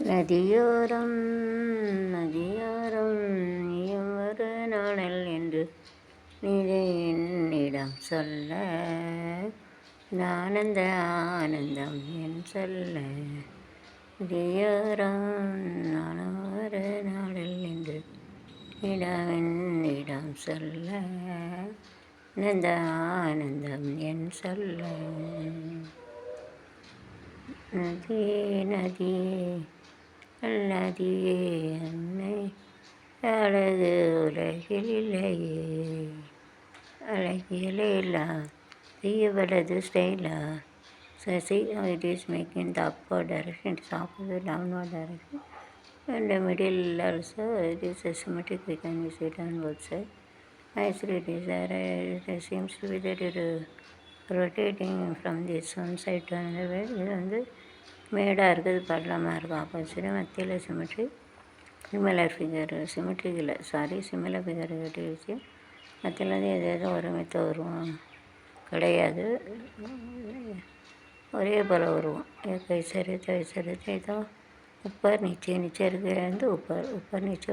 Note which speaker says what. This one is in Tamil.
Speaker 1: நதியோரம் நதியோரம் நீயும் ஒரு நாணல் என்று நீரை என்னிடம் சொல்ல ஆனந்த ஆனந்தம் என் சொல்ல. நதியோரம் நானும் ஒரு நாடல் என்று என்னிடம் சொல்ல ஆனந்த ஆனந்தம் என் சொல்ல. நதியே நதியே நதியே அன்னை அழகு உலகில் இல்லையே, அழகியலா தீயவளது ஸ்டைலா. So see how it is making the upward direction, it is opposite downward direction. And the middle also it is symmetric, we can use it on both sides. Actually it is it seems to be that it is rotating from this one side to another way. இது வந்து மேடாக இருக்குது, பள்ளமாக இருக்குது, ஆப்போசிட் மத்தியில் சிமெட்ரி. சிமிலர் ஃபிகர் சிமெட்ரிக் இல்லை, சாரி, சிமிலர் ஃபிகர் கட்டிடுச்சு. மத்தியில் வந்து எது ஒருமித்த உருவம் கிடையாது, ஒரே போல் உருவம். कैसरे तैसरे तैता ऊपर नीचे नीचे இருக்குது, வந்து ऊपर ऊपर नीचे